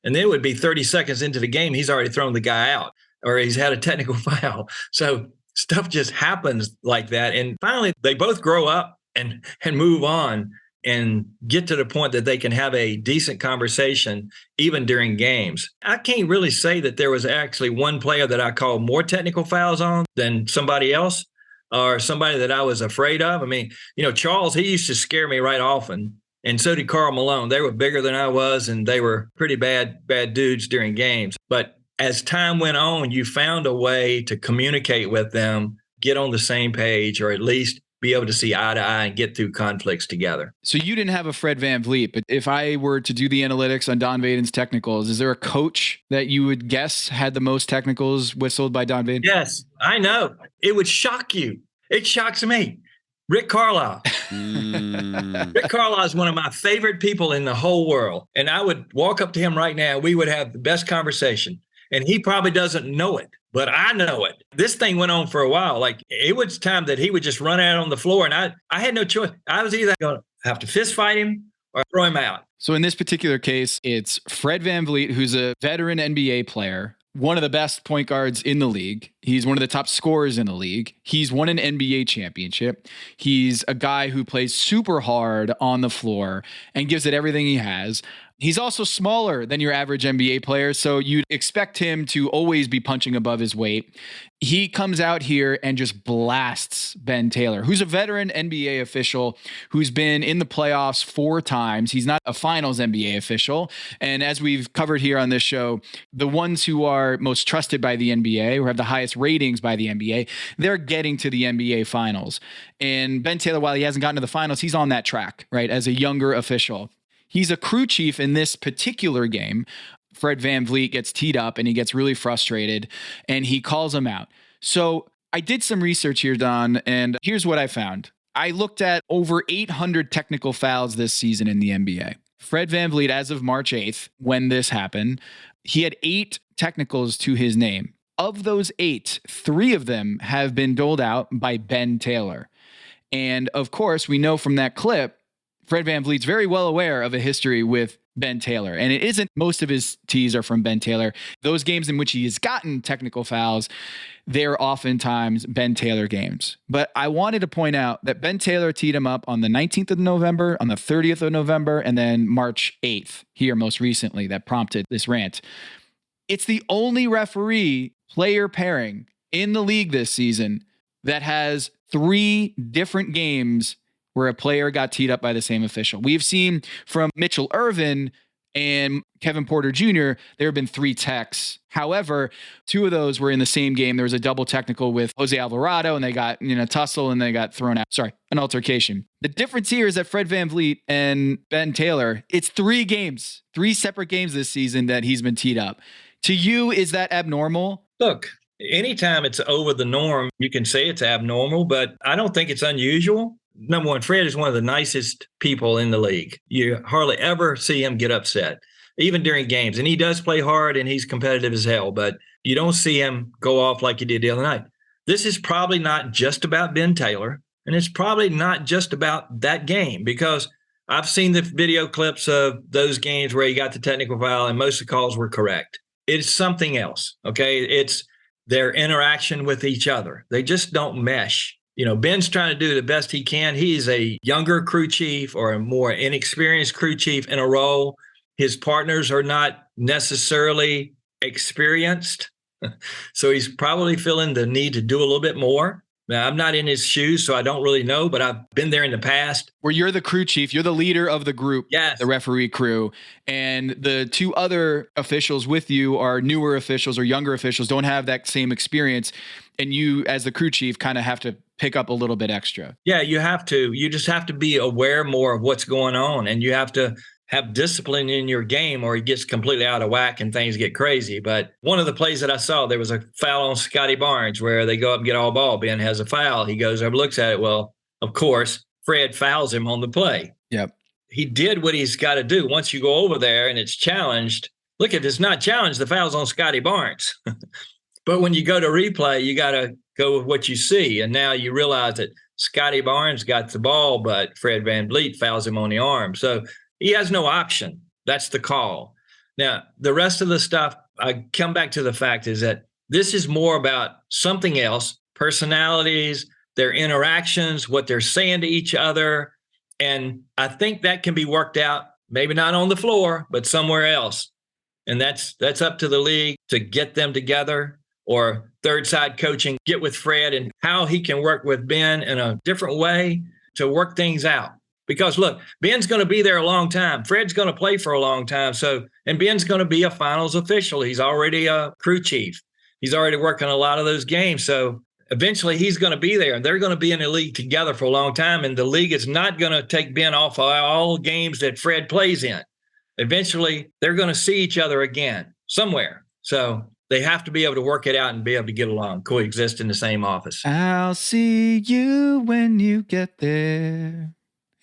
And then it would be 30 seconds into the game, he's already thrown the guy out or he's had a technical foul. So stuff just happens like that. And finally, they both grow up and move on and get to the point that they can have a decent conversation even during games. I can't really say that there was actually one player that I called more technical fouls on than somebody else or somebody that I was afraid of. I mean, Charles, he used to scare me right often. And so did Karl Malone. They were bigger than I was, and they were pretty bad dudes during games. But as time went on, you found a way to communicate with them, get on the same page, or at least be able to see eye to eye and get through conflicts together. So you didn't have a Fred VanVleet, but if I were to do the analytics on Don Vaden's technicals, is there a coach that you would guess had the most technicals whistled by Don Vaden? Yes, I know. It would shock you. It shocks me. Rick Carlisle. Rick Carlisle is one of my favorite people in the whole world. And I would walk up to him right now. We would have the best conversation. And he probably doesn't know it, but I know it. This thing went on for a while. Like, it was time that he would just run out on the floor. And I had no choice. I was either going to have to fist fight him or throw him out. So in this particular case, it's Fred VanVleet, who's a veteran NBA player, one of the best point guards in the league. He's one of the top scorers in the league. He's won an NBA championship. He's a guy who plays super hard on the floor and gives it everything he has. He's also smaller than your average NBA player, so you'd expect him to always be punching above his weight. He comes out here and just blasts Ben Taylor, who's a veteran NBA official who's been in the playoffs 4 times. He's not a finals NBA official. And as we've covered here on this show, the ones who are most trusted by the NBA, who have the highest ratings by the NBA, they're getting to the NBA finals. And Ben Taylor, while he hasn't gotten to the finals, he's on that track, right, as a younger official. He's a crew chief in this particular game. Fred VanVleet gets teed up and he gets really frustrated and he calls him out. So I did some research here, Don, and here's what I found. I looked at over 800 technical fouls this season in the NBA. Fred VanVleet, as of March 8th, when this happened, he had 8 technicals to his name. Of those 8, 3 of them have been doled out by Ben Taylor. And of course, we know from that clip, Fred VanVleet's very well aware of a history with Ben Taylor. And it isn't most of his tees are from Ben Taylor. Those games in which he has gotten technical fouls, they're oftentimes Ben Taylor games. But I wanted to point out that Ben Taylor teed him up on the 19th of November, on the 30th of November, and then March 8th here most recently that prompted this rant. It's the only referee player pairing in the league this season that has 3 different games where a player got teed up by the same official. We've seen from Mitchell Irvin and Kevin Porter Jr., there have been 3 techs. However, 2 of those were in the same game. There was a double technical with Jose Alvarado, and they got tussle, and they got thrown out. Sorry, an altercation. The difference here is that Fred VanVleet and Ben Taylor, it's 3 games, 3 separate games this season that he's been teed up. To you, is that abnormal? Look, anytime it's over the norm, you can say it's abnormal, but I don't think it's unusual. Number one, Fred is one of the nicest people in the league. You hardly ever see him get upset, even during games. And he does play hard and he's competitive as hell, but you don't see him go off like he did the other night. This is probably not just about Ben Taylor, and it's probably not just about that game, because I've seen the video clips of those games where he got the technical foul and most of the calls were correct. It's something else, okay? It's their interaction with each other. They just don't mesh. Ben's trying to do the best he can. He's a younger crew chief or a more inexperienced crew chief in a role. His partners are not necessarily experienced. So he's probably feeling the need to do a little bit more. Now, I'm not in his shoes, so I don't really know, but I've been there in the past. Where you're the crew chief, you're the leader of the group, yes, the referee crew, and the 2 other officials with you are newer officials or younger officials, don't have that same experience, and you, as the crew chief, kind of have to pick up a little bit extra. Yeah, you have to. You just have to be aware more of what's going on, and you have to have discipline in your game or it gets completely out of whack and things get crazy. But one of the plays that I saw, there was a foul on Scotty Barnes where they go up and get all ball. Ben has a foul. He goes over, looks at it. Well, of course, Fred fouls him on the play. Yep. He did what he's got to do. Once you go over there and it's challenged, look, if it's not challenged, the foul's on Scotty Barnes. But when you go to replay, you got to go with what you see. And now you realize that Scotty Barnes got the ball, but Fred VanVleet fouls him on the arm. So he has no option. That's the call. Now, the rest of the stuff, I come back to the fact is that this is more about something else, personalities, their interactions, what they're saying to each other. And I think that can be worked out, maybe not on the floor, but somewhere else. And that's up to the league to get them together, or third side coaching, get with Fred and how he can work with Ben in a different way to work things out. Because look, Ben's going to be there a long time. Fred's going to play for a long time. So, and Ben's going to be a finals official. He's already a crew chief. He's already working a lot of those games. So eventually he's going to be there, and they're going to be in the league together for a long time. And the league is not going to take Ben off of all games that Fred plays in. Eventually they're going to see each other again somewhere. So they have to be able to work it out and be able to get along, coexist in the same office. I'll see you when you get there.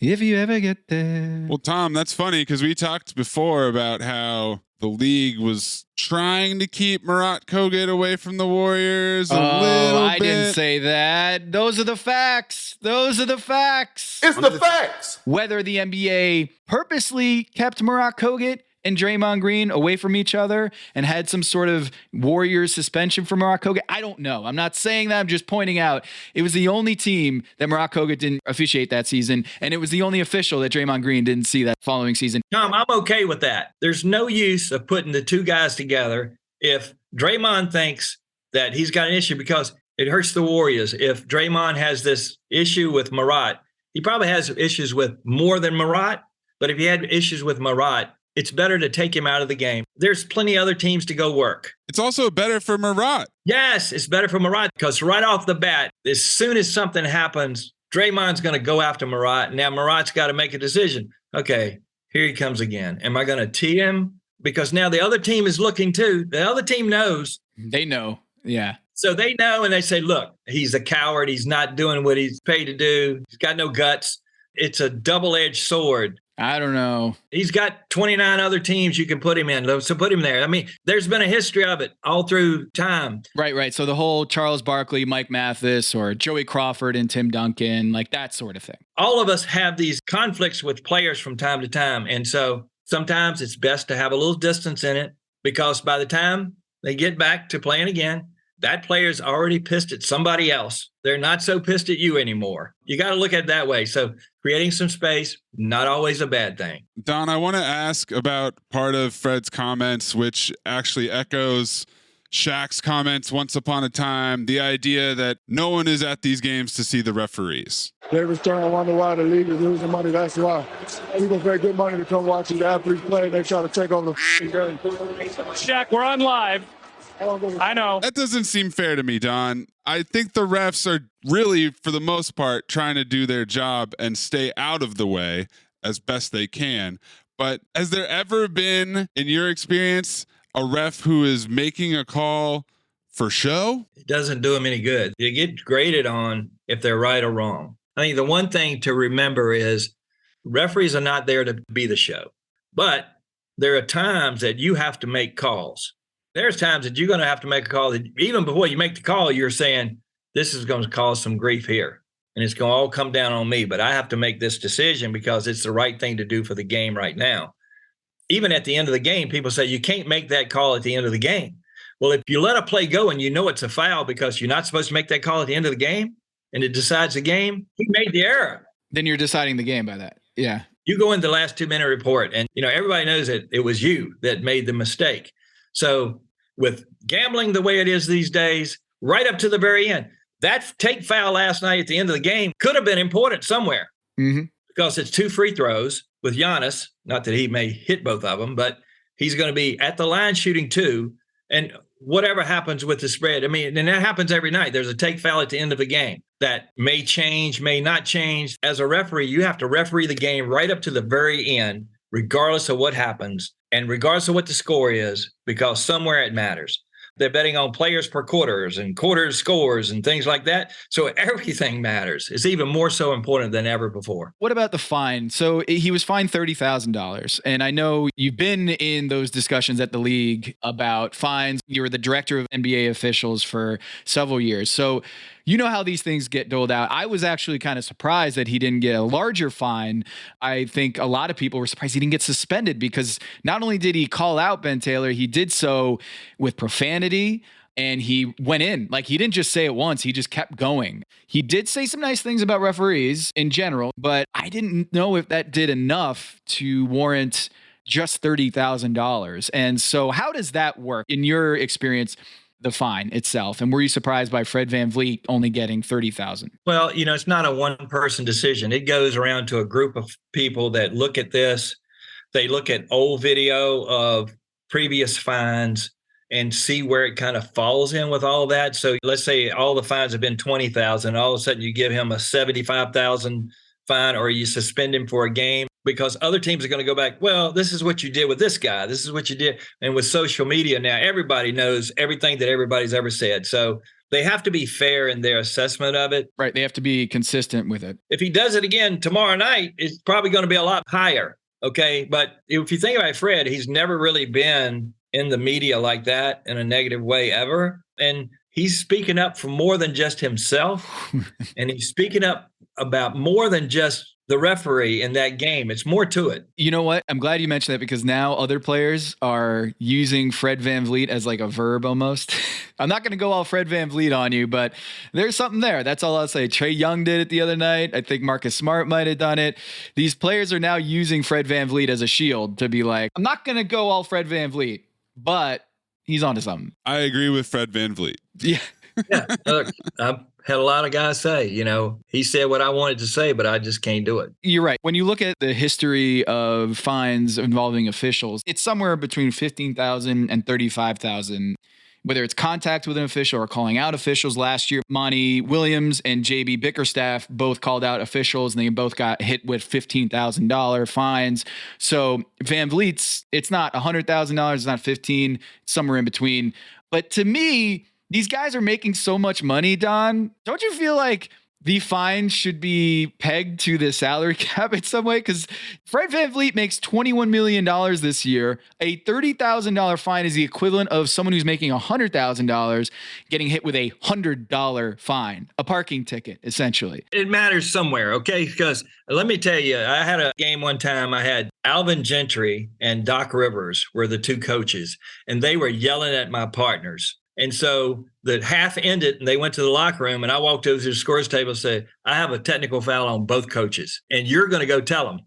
If you ever get there. Well, Tom, that's funny because we talked before about how the league was trying to keep Morant Kogut away from the Warriors a little bit. I didn't say that. Those are the facts. Those are the facts. It's the facts. Whether the NBA purposely kept Morant Kogut and Draymond Green away from each other and had some sort of Warriors suspension for Morant Kogut, I don't know. I'm not saying that. I'm just pointing out it was the only team that Morant Kogut didn't officiate that season, and it was the only official that Draymond Green didn't see that following season. Tom, I'm okay with that. There's no use of putting the two guys together if Draymond thinks that he's got an issue, because it hurts the Warriors. If Draymond has this issue with Morant, he probably has issues with more than Morant, but if he had issues with Morant, it's better to take him out of the game. There's plenty of other teams to go work. It's also better for Morant. Yes, it's better for Morant because right off the bat, as soon as something happens, Draymond's going to go after Morant. Now Morant's got to make a decision. Okay, here he comes again. Am I going to tee him? Because now the other team is looking too. The other team knows. They know. Yeah. So they know, and they say, look, he's a coward. He's not doing what he's paid to do. He's got no guts. It's a double-edged sword. I don't know. He's got 29 other teams you can put him in. So put him there. I mean, there's been a history of it all through time. Right. So the whole Charles Barkley, Mike Mathis, or Joey Crawford and Tim Duncan, like that sort of thing. All of us have these conflicts with players from time to time. And so sometimes it's best to have a little distance in it, because by the time they get back to playing again, that player's already pissed at somebody else. They're not so pissed at you anymore. You got to look at it that way. So creating some space, not always a bad thing. Don, I want to ask about part of Fred's comments, which actually echoes Shaq's comments once upon a time, the idea that no one is at these games to see the referees. They was starting to wonder why the league is losing money. That's why. People pay good money to come watch the athletes play. They try to take over the game. Shaq, we're on live. I know. That doesn't seem fair to me, Don. I think the refs are really, for the most part, trying to do their job and stay out of the way as best they can. But has there ever been, in your experience, a ref who is making a call for show? It doesn't do them any good. You get graded on if they're right or wrong. I think the one thing to remember is referees are not there to be the show. But there are times that you have to make calls. There's times that you're going to have to make a call that even before you make the call, you're saying, this is going to cause some grief here. And it's going to all come down on me. But I have to make this decision because it's the right thing to do for the game right now. Even at the end of the game, people say you can't make that call at the end of the game. Well, if you let a play go and you know it's a foul because you're not supposed to make that call at the end of the game and it decides the game, you made the error. Then you're deciding the game by that. Yeah. You go in the last 2-minute report and, everybody knows that it was you that made the mistake. So with gambling the way it is these days, right up to the very end, that take foul last night at the end of the game could have been important somewhere because it's 2 free throws with Giannis. Not that he may hit both of them, but he's going to be at the line shooting 2. And whatever happens with the spread, and that happens every night. There's a take foul at the end of the game that may change, may not change. As a referee, you have to referee the game right up to the very end regardless of what happens and regardless of what the score is, because somewhere it matters. They're betting on players per quarters and quarter scores and things like that. So everything matters. It's even more so important than ever before. What about the fine? So he was fined $30,000. And I know you've been in those discussions at the league about fines. You were the director of NBA officials for several years. So you know how these things get doled out. I was actually kind of surprised that he didn't get a larger fine. I think a lot of people were surprised he didn't get suspended because not only did he call out Ben Taylor, he did so with profanity and he went in. Like, he didn't just say it once, he just kept going. He did say some nice things about referees in general, but I didn't know if that did enough to warrant just $30,000. And so how does that work in your experience? The fine itself, and were you surprised by Fred VanVleet only getting $30,000? Well, it's not a one-person decision. It goes around to a group of people that look at this. They look at old video of previous fines and see where it kind of falls in with all that. So let's say all the fines have been $20,000. All of a sudden, you give him a $75,000 fine, or you suspend him for a game. Because other teams are going to go back, well, this is what you did with this guy. This is what you did. And with social media now, everybody knows everything that everybody's ever said. So they have to be fair in their assessment of it. Right. They have to be consistent with it. If he does it again tomorrow night, it's probably going to be a lot higher. Okay. But if you think about Fred, he's never really been in the media like that in a negative way ever. And he's speaking up for more than just himself. And he's speaking up about more than just the referee in that game. It's more to it. You know what? I'm glad you mentioned that because now other players are using Fred VanVleet as like a verb almost. I'm not going to go all Fred VanVleet on you, but there's something there. That's all I'll say. Trae Young did it the other night. I think Marcus Smart might have done it. These players are now using Fred VanVleet as a shield to be like, I'm not going to go all Fred VanVleet, but he's onto something. I agree with Fred VanVleet. Yeah. Yeah. Look, I've had a lot of guys say, he said what I wanted to say, but I just can't do it. You're right. When you look at the history of fines involving officials, it's somewhere between $15,000 and $35,000. Whether it's contact with an official or calling out officials. Last year, Monty Williams and JB Bickerstaff both called out officials and they both got hit with $15,000 fines. So VanVleet's, it's not $100,000, it's not 15, it's somewhere in between. But to me, these guys are making so much money, Don. Don't you feel like the fine should be pegged to the salary cap in some way? Because Fred VanVleet makes $21 million this year. A $30,000 fine is the equivalent of someone who's making $100,000 getting hit with a $100 fine, a parking ticket, essentially. It matters somewhere, okay? Because let me tell you, I had a game one time. I had Alvin Gentry and Doc Rivers were the two coaches, and they were yelling at my partners. And so the half ended and they went to the locker room and I walked over to the scores table and said, I have a technical foul on both coaches and you're going to go tell them.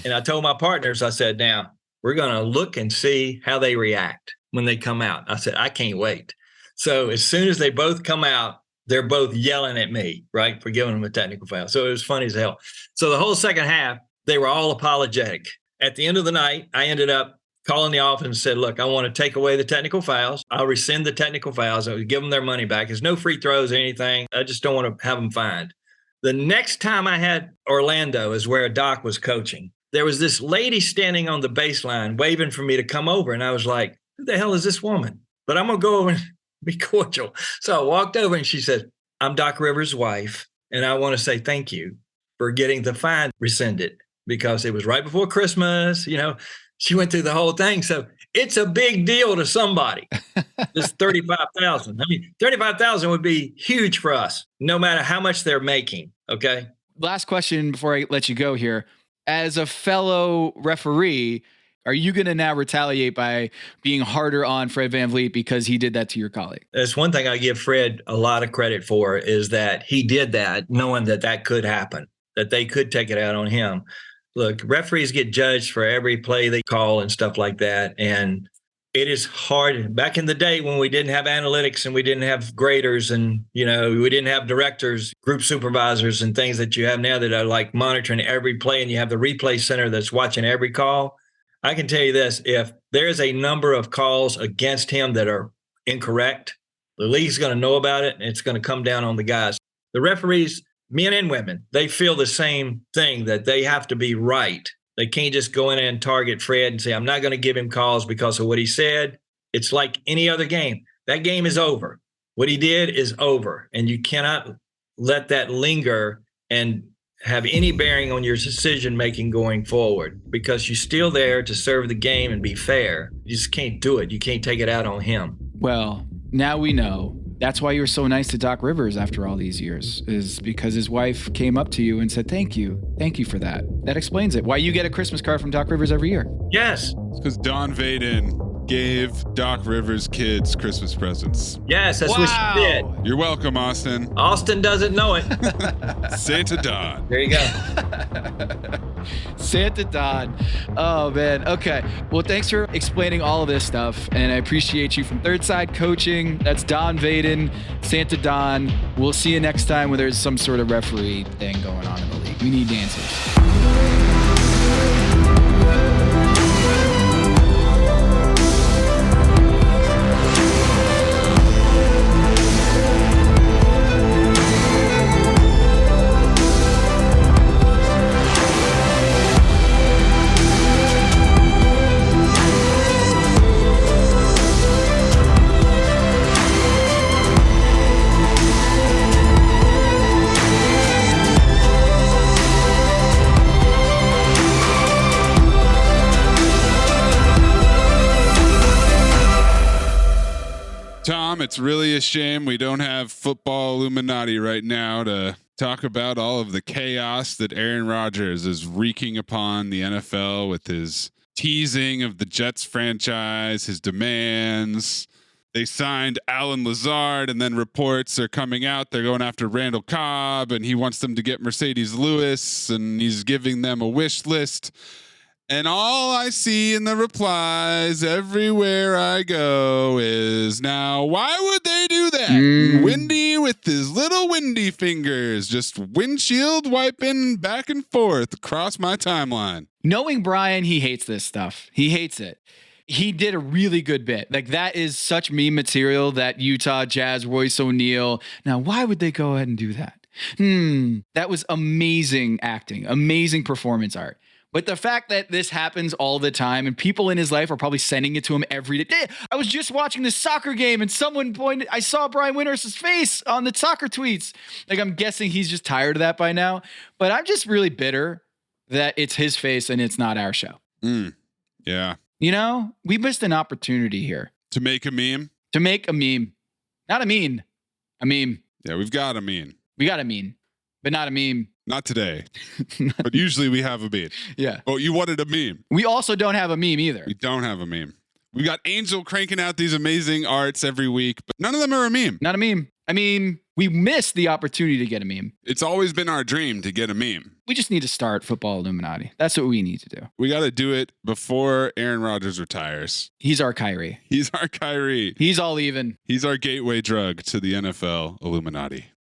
And I told my partners, I said, now we're going to look and see how they react when they come out. I said, I can't wait. So as soon as they both come out, they're both yelling at me, right, for giving them a technical foul. So it was funny as hell. So the whole second half, they were all apologetic. At the end of the night, I ended up calling the office and said, look, I want to take away the technical fouls. I'll rescind the technical fouls. I would give them their money back. There's no free throws or anything. I just don't want to have them fined. The next time I had Orlando is where Doc was coaching. There was this lady standing on the baseline waving for me to come over. And I was like, who the hell is this woman? But I'm going to go over and be cordial. So I walked over and she said, I'm Doc Rivers' wife. And I want to say thank you for getting the fine rescinded because it was right before Christmas, She went through the whole thing. So it's a big deal to somebody. This $35,000. I mean, $35,000 would be huge for us, no matter how much they're making. Okay. Last question before I let you go here. As a fellow referee, are you going to now retaliate by being harder on Fred VanVleet because he did that to your colleague? That's one thing I give Fred a lot of credit for is that he did that knowing that could happen, that they could take it out on him. Look, referees get judged for every play they call and stuff like that. And it is hard. Back in the day when we didn't have analytics and we didn't have graders and, we didn't have directors, group supervisors and things that you have now that are like monitoring every play and you have the replay center that's watching every call. I can tell you this, if there's a number of calls against him that are incorrect, the league's going to know about it and it's going to come down on the guys. The referees, men and women, they feel the same thing, that they have to be right They can't just go in and target Fred and say, I'm not going to give him calls because of what he said. It's like any other game. That game is over. What he did is over. And you cannot let that linger and have any bearing on your decision-making going forward, because you're still there to serve the game and be fair. You just can't do it. You can't take it out on him. Well, now we know. That's why you were so nice to Doc Rivers after all these years, is because his wife came up to you and said, thank you. Thank you for that. That explains it. Why you get a Christmas card from Doc Rivers every year. Yes. It's because Don Vaden gave Doc Rivers' kids Christmas presents. Yes, that's what she did. You're welcome, Austin. Austin doesn't know it. Santa Don. There you go. Santa Don. Oh, man. Okay. Well, thanks for explaining all of this stuff, and I appreciate you from Third Side Coaching. That's Don Vaden, Santa Don. We'll see you next time when there's some sort of referee thing going on in the league. We need answers. Tom, it's really a shame we don't have football Illuminati right now to talk about all of the chaos that Aaron Rodgers is wreaking upon the NFL with his teasing of the Jets franchise, his demands. They signed Alan Lazard, and then reports are coming out. They're going after Randall Cobb, and he wants them to get Mercedes Lewis, and he's giving them a wish list. And all I see in the replies everywhere I go is, now, why would they do that? Windy with his little windy fingers, just windshield wiping back and forth across my timeline. Knowing Brian, he hates this stuff. He hates it. He did a really good bit. Like, that is such meme material, that Utah Jazz, Royce O'Neal. Now, why would they go ahead and do that? That was amazing acting, amazing performance art. But the fact that this happens all the time and people in his life are probably sending it to him every day. I was just watching this soccer game and someone pointed, I saw Brian Windhorst's face on the soccer tweets. Like, I'm guessing he's just tired of that by now. But I'm just really bitter that it's his face and it's not our show. Yeah. You know, we missed an opportunity here. To make a meme? To make a meme. Not a meme. A meme. Yeah, we've got a meme. We got a meme, but not a meme. Not today. But usually we have a meme. Yeah. Oh, you wanted a meme. We also don't have a meme either. We don't have a meme. We got Angel cranking out these amazing arts every week, but none of them are a meme. Not a meme. I mean, we missed the opportunity to get a meme. It's always been our dream to get a meme. We just need to start football Illuminati. That's what we need to do. We got to do it before Aaron Rodgers retires. He's our Kyrie. He's our Kyrie. He's all even. He's our gateway drug to the NFL Illuminati.